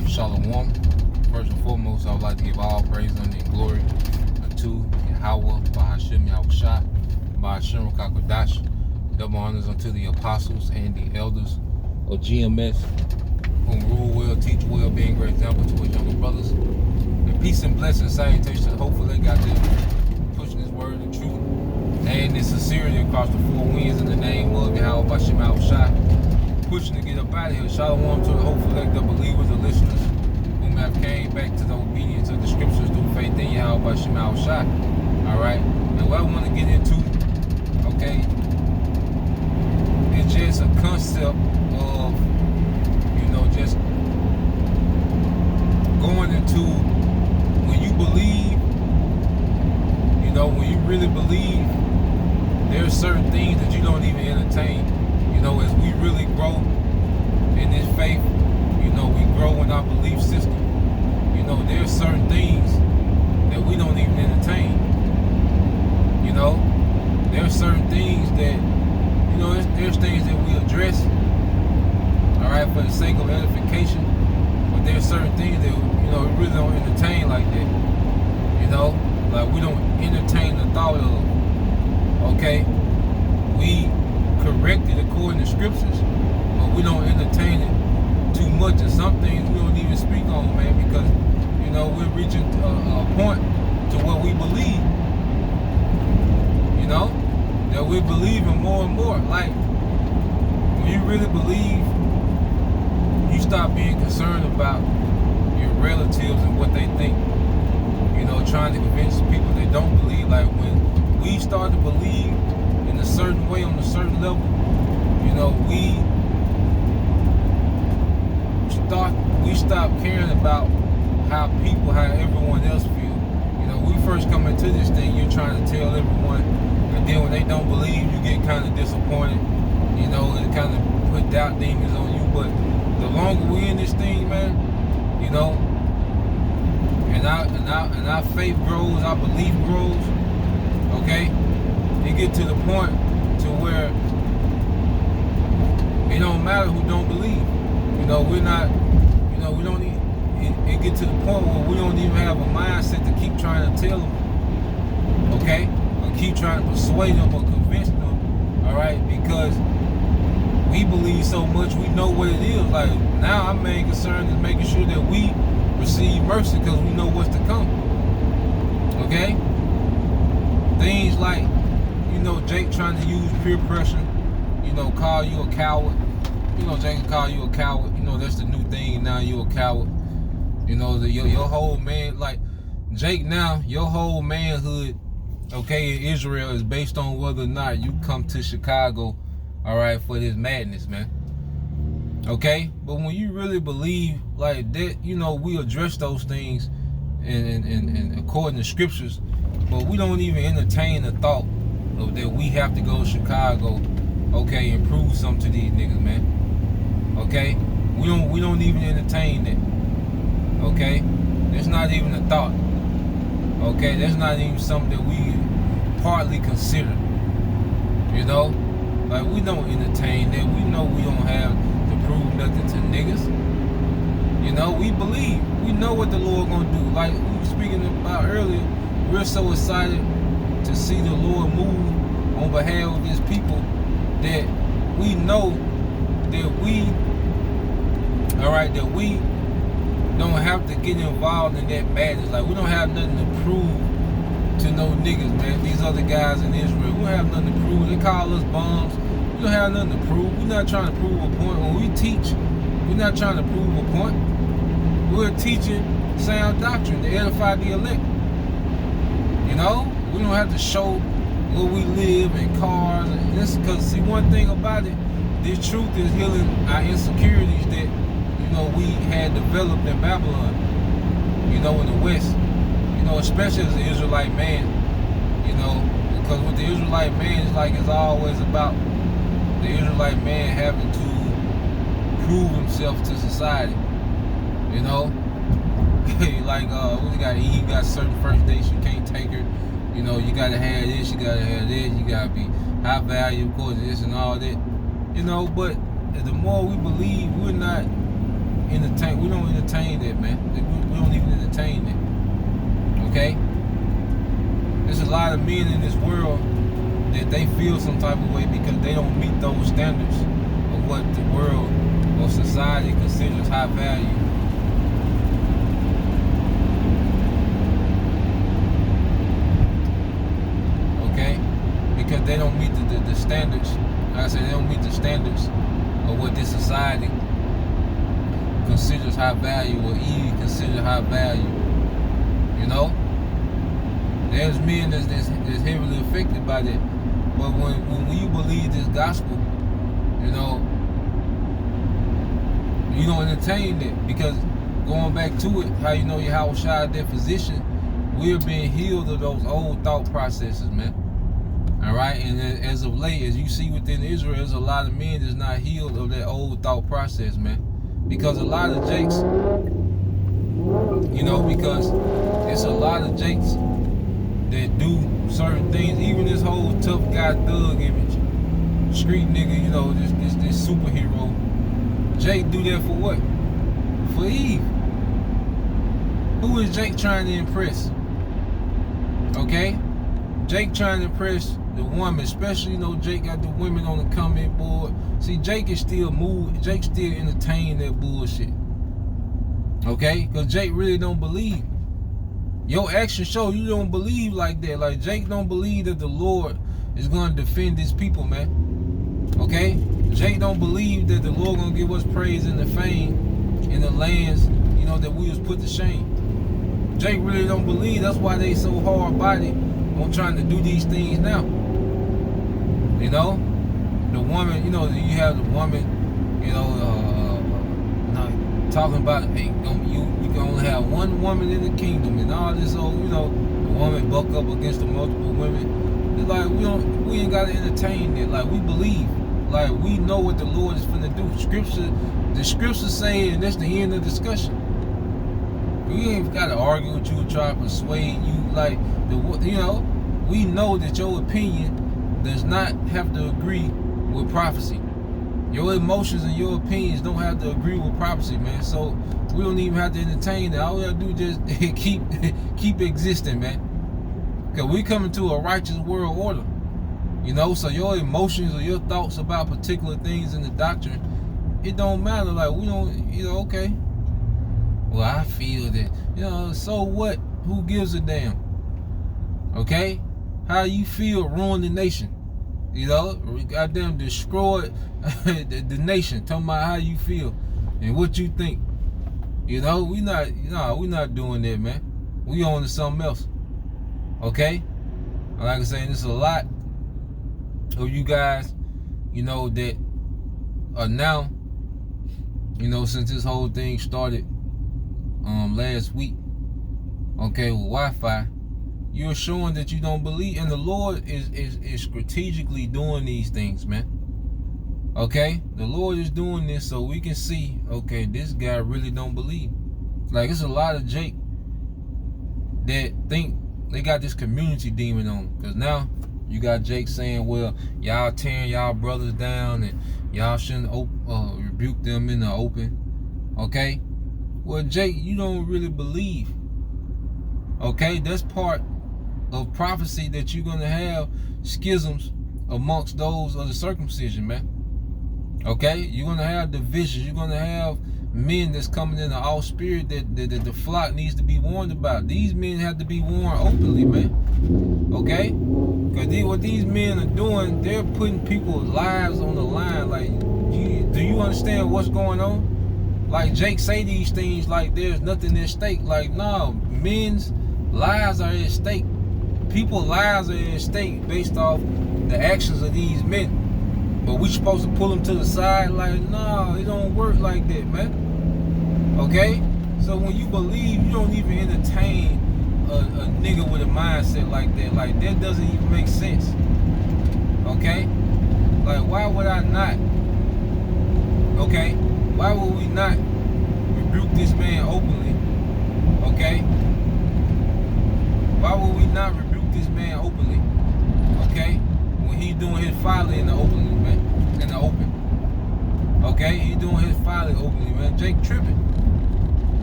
Shalom. First and foremost, I would like to give all praise, honor, and glory unto Yahweh, Bahashem Yahushua, Bahashem Rakakwadash. Double honors unto the apostles and the elders of GMS, whom rule well, teach well, being great example to his younger brothers. And peace and blessings, salutations. Hopefully they got them pushing this word of truth and in sincerity across the four winds in the name of Yahweh, Bahashem Yahushua. Pushing to get up out of here. Shalom to the hopeful elect of believers, the listeners whom have came back to the obedience of the scriptures through faith in Yahweh Bahashem Yahushua. Alright? And what I want to get into, okay, it's just a concept of, just going into when you believe, when you really believe, there's certain things that you don't even entertain. As we really grow in this faith, we grow in our belief system. There's certain things that we don't even entertain. There's certain things that, there's things that we address, all right, for the sake of edification. But there's certain things that, we really don't entertain like that. Like we don't entertain the thought of, okay, we correct it according to scriptures, but we don't entertain it too much. And some things we don't even speak on, man, because we're reaching a point to what we believe. That we're believing more and more. Like when you really believe, you stop being concerned about your relatives and what they think. Trying to convince people that don't believe. Like when we start to believe in a certain way on a certain level, we stop caring about how everyone else feel. We first come into this thing, you're trying to tell everyone, and then when they don't believe, you get kind of disappointed. It kind of put doubt demons on you. But the longer we in this thing, man, and our faith grows, our belief grows. Okay, it get to the point to where it don't matter who don't believe. We're not, we don't need, it get to the point where we don't even have a mindset to keep trying to tell them, okay? Or keep trying to persuade them or convince them, all right? Because we believe so much, we know what it is. Like, now our main concern is making sure that we receive mercy because we know what's to come, okay? Things like, Jake trying to use peer pressure, call you a coward. Jake can call you a coward. That's the new thing now, you a coward. Your whole man, like, Jake now, your whole manhood, okay, in Israel is based on whether or not you come to Chicago, all right, for this madness, man. Okay? But when you really believe like that, we address those things and according to scriptures, but we don't even entertain the thought of that we have to go to Chicago, okay, and prove something to these niggas, man. Okay? We don't even entertain that. Okay? That's not even a thought. Okay? That's not even something that we partly consider. Like we don't entertain that. We know we don't have to prove nothing to niggas. We believe. We know what the Lord gonna do. Like we were speaking about earlier, we're so excited to see the Lord move on behalf of his people that we know that we don't have to get involved in that madness. Like we don't have nothing to prove to no niggas, man. These other guys in Israel, we don't have nothing to prove. They call us bums. We don't have nothing to prove. We're not trying to prove a point. When we teach, we're not trying to prove a point. We're teaching sound doctrine to edify the elect. We don't have to show where we live in cars. Because see, one thing about it, this truth is healing our insecurities that we had developed in Babylon, in the West, especially as an Israelite man, because with the Israelite man, it's always about the Israelite man having to prove himself to society, like what you got to eat, you got certain first dates you can't take her, you gotta have this, you gotta have that, you gotta be high value, of course, this and all that, but the more we believe, we're not entertain. We don't entertain that, man. We don't even entertain that. Okay. There's a lot of men in this world that they feel some type of way because they don't meet those standards of what the world or society considers high value. Okay? Because they don't meet the standards. Like I said, they don't meet the standards of what this society considers high value or even consider high value. You know? There's men that's heavily affected by that. But when you believe this gospel, you know, you don't entertain that. Because going back to it, how you know Yahweh Shai, their physician, we're being healed of those old thought processes, man. Alright? And as of late, as you see within Israel, there's a lot of men that's not healed of that old thought process, man. Because a lot of jakes, you know, because it's a lot of jakes that do certain things, even this whole tough guy thug image, street nigga, you know, this superhero. Jake do that for what? For Eve. Who is Jake trying to impress? Okay? Jake trying to impress the woman, especially, you know, Jake got the women on the comment board. See, Jake is still Jake still entertaining that bullshit. Okay? Because Jake really don't believe. Your actions show you don't believe like that. Like, Jake don't believe that the Lord is going to defend his people, man. Okay? Jake don't believe that the Lord going to give us praise and the fame in the lands, you know, that we was put to shame. Jake really don't believe. That's why they so hard-bodied on trying to do these things now. You know? The woman, you know, you have the woman, you know, talking about, hey, you can only have one woman in the kingdom and all this old, you know, the woman buck up against the multiple women. It's like we ain't gotta entertain that. Like, we believe. Like, we know what the Lord is finna do. The scriptures say, and that's the end of the discussion. We ain't gotta argue with you, try to persuade you. Like, you know, we know that your opinion does not have to agree with prophecy. Your emotions and your opinions don't have to agree with prophecy, man. So we don't even have to entertain that. All we have to do is just keep existing, man. Because we coming to a righteous world order. You know, so your emotions or your thoughts about particular things in the doctrine, it don't matter. Like, we don't, you know, okay. Well, I feel that, you know, so what? Who gives a damn? Okay? How you feel ruin the nation. You know, goddamn destroyed the nation. Talking about how you feel and what you think. You know, we not doing that, man. We on to something else. Okay? Like I say, there's a lot of you guys, you know, that are now, you know, since this whole thing started last week, okay, with Wi-Fi, you're showing that you don't believe, and the Lord is strategically doing these things, man. Okay? The Lord is doing this so we can see, okay, this guy really don't believe. Like, it's a lot of Jake that think they got this community demon on them. Because now you got Jake saying, well, y'all tearing y'all brothers down and y'all shouldn't rebuke them in the open. Okay? Well, Jake, you don't really believe. Okay? That's part of prophecy, that you're going to have schisms amongst those of the circumcision, man. Okay? You're going to have divisions. You're going to have men that's coming in the off spirit that the flock needs to be warned about. These men have to be warned openly, man. Okay? Because what these men are doing, they're putting people's lives on the line. Like, do you understand what's going on? Like, Jake say these things like there's nothing at stake. Like, no, men's lives are at stake. People's lives are at stake based off the actions of these men. But we supposed to pull them to the side? Like, no, it don't work like that, man. Okay? So when you believe, you don't even entertain a nigga with a mindset like that. Like, that doesn't even make sense. Okay? Like, why would I not? Okay? Why would we not rebuke this man openly? Okay? Why would we not rebuke this man openly? Okay? When he's doing his folly in the open, man. In the open. Okay, he doing his folly openly, man. Jake tripping.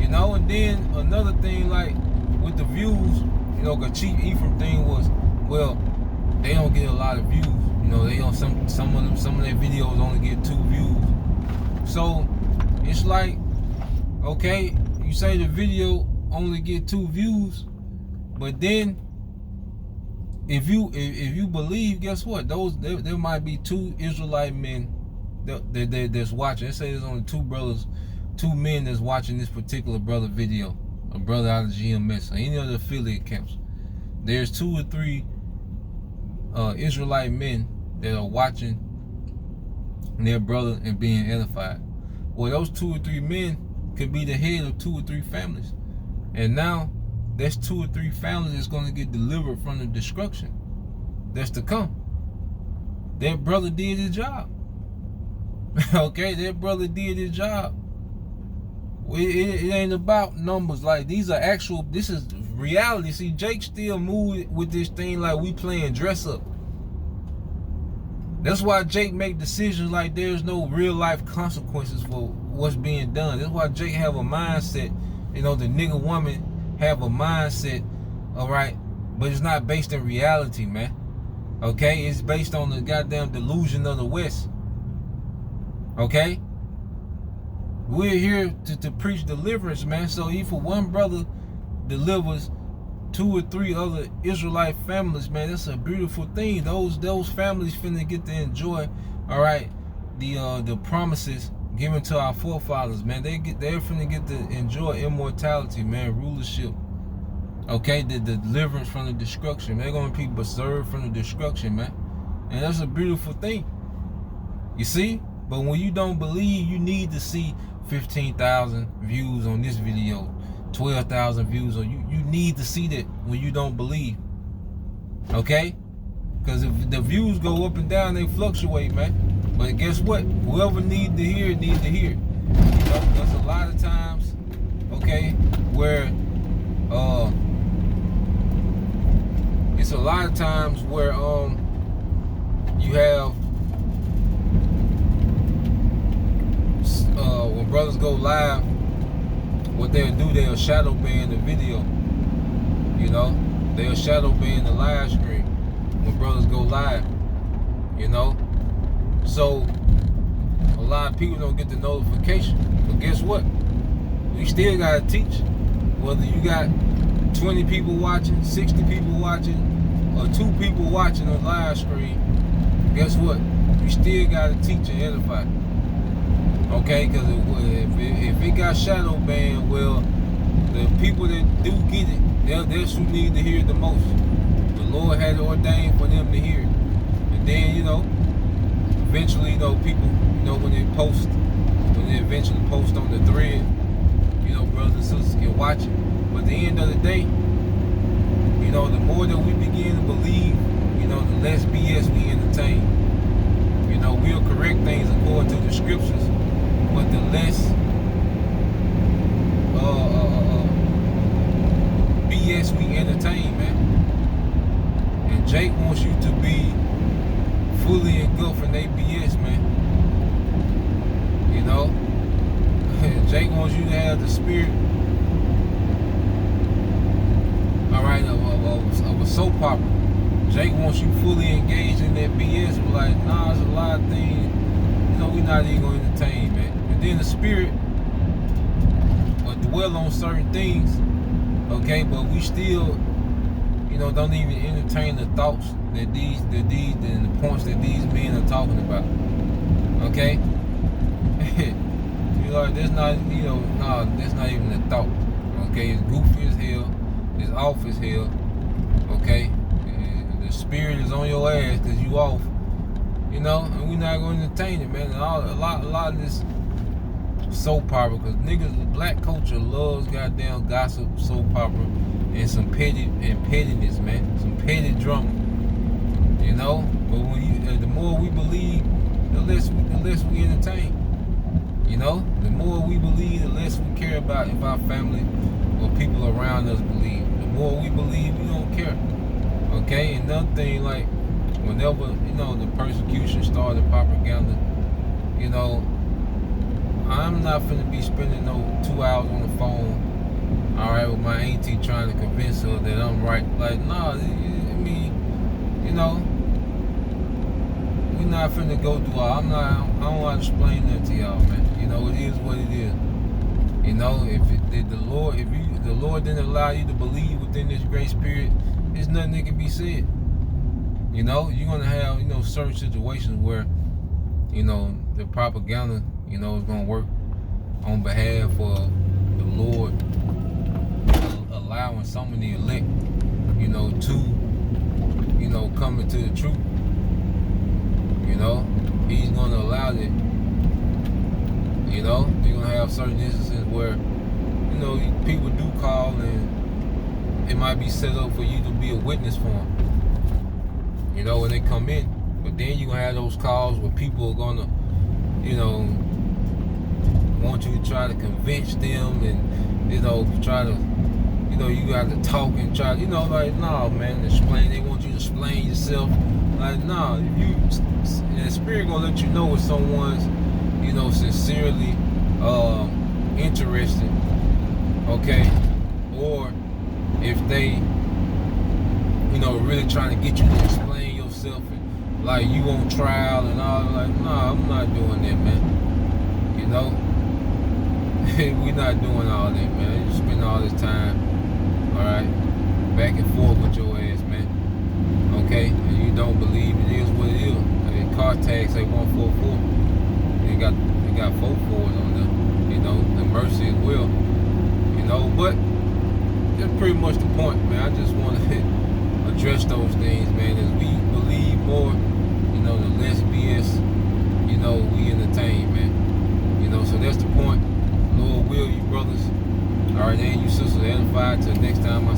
You know, and then another thing, like with the views, you know, the Chief Ephraim thing was, well, they don't get a lot of views. You know, they don't some of their videos only get 2 views. So it's like, okay, you say the video only get 2 views, but then if you believe, guess what? There might be 2 Israelite men that's watching. Let's say there's only 2 men that's watching this particular brother video, a brother out of GMS or any other affiliate camps. There's 2 or 3 Israelite men that are watching their brother and being edified. Well, those 2 or 3 men could be the head of 2 or 3 families, and now that's 2 or 3 families that's going to get delivered from the destruction that's to come. That brother did his job. Okay, that brother did his job. It ain't about numbers. Like, these are actual, this is reality. See, Jake still moved with this thing like we playing dress up. That's why Jake make decisions like there's no real life consequences for what's being done. That's why Jake have a mindset, you know, the nigga woman have a mindset, all right, but it's not based in reality, man. Okay, it's based on the goddamn delusion of the West. Okay, we're here to preach deliverance, man. So if one brother delivers 2 or 3 other Israelite families, man, that's a beautiful thing. Those families finna get to enjoy, all right, the promises given to our forefathers, man. They're finna get to enjoy immortality, man, rulership. Okay, the deliverance from the destruction. They're gonna be preserved from the destruction, man. And that's a beautiful thing. You see? But when you don't believe, you need to see 15,000 views on this video, 12,000 views on you need to see that when you don't believe. Okay? Because if the views go up and down, they fluctuate, man. But guess what? Whoever needs to hear it needs to hear it. You know, there's a lot of times, okay, where it's a lot of times where you have when brothers go live, what they'll do, they'll shadow ban the video. You know, they'll shadow ban the live stream when brothers go live. You know, so a lot of people don't get the notification. But guess what? We still gotta teach. Whether you got 20 people watching, 60 people watching, or 2 people watching on live stream, guess what? You still gotta teach and edify. Okay, because if it got shadow banned, well, the people that do get it, that's who need to hear it the most. The Lord had it ordained for them to hear it. And then, you know, eventually, you know, people, you know, when they eventually post on the thread, you know, brothers and sisters can watch it. But at the end of the day, you know, the more that we begin to believe, you know, the less BS we entertain. You know, we'll correct things according to the scriptures, but the less BS we entertain, man. And Jake wants you to be fully engulfed in their BS, man. You know, Jake wants you to have the spirit, all right, of a soap opera. Jake wants you fully engaged in that BS. We're like, nah, there's a lot of things, you know, we're not even going to entertain, man. And then the spirit will dwell on certain things, okay, but we still, you know, don't even entertain the thoughts that these and the points that these men are talking about. Okay? You know, that's not, you know, nah, that's not even a thought. Okay, it's goofy as hell, it's off as hell, okay? And the spirit is on your ass because you off. You know, and we're not going to entertain it, man. And a lot of this soap opera, because niggas, the black culture loves goddamn gossip, soap opera, and some pettiness, man. Some petty drama. You know, but when you, the more we believe, the less we entertain. You know, the more we believe, the less we care about if our family or people around us believe. The more we believe, we don't care. Okay, and another thing, like, whenever, you know, the persecution started, propaganda, you know, I'm not finna be spending no 2 hours on the phone, all right, with my auntie trying to convince her that I'm right. Like, nah, I mean, you know, we not finna go through all. I don't want to explain that to y'all, man. You know, it is what it is. You know, if the Lord didn't allow you to believe within this grace period, there's nothing that can be said. You know, you're gonna have, certain situations where, the propaganda, is gonna work on behalf of the Lord, allowing some of the elect, to, come into the truth. He's gonna allow it. You're gonna have certain instances where, people do call and it might be set up for you to be a witness for them. When they come in. But then you're gonna have those calls where people are gonna, want you to try to convince them and, try to, you got to talk and try, like, nah, man, explain. They want you to explain yourself. Like, nah, the Spirit gonna let you know if someone's, sincerely interested, okay, or if they, really trying to get you to explain yourself, and, like, you on trial and all. Like, nah, I'm not doing that, man. We not doing all that, man. You spend all this time, all right, back and forth with your ass, man. Okay, and you don't believe it is what it is. I mean, car tags say 144. They got 4 fours on them. The mercy as well. But that's pretty much the point, man. I just want to address those things, man. As we believe more, the less BS, we entertain, man. So that's the point. Lord will, you brothers, all right, and you sisters, edified. Till next time I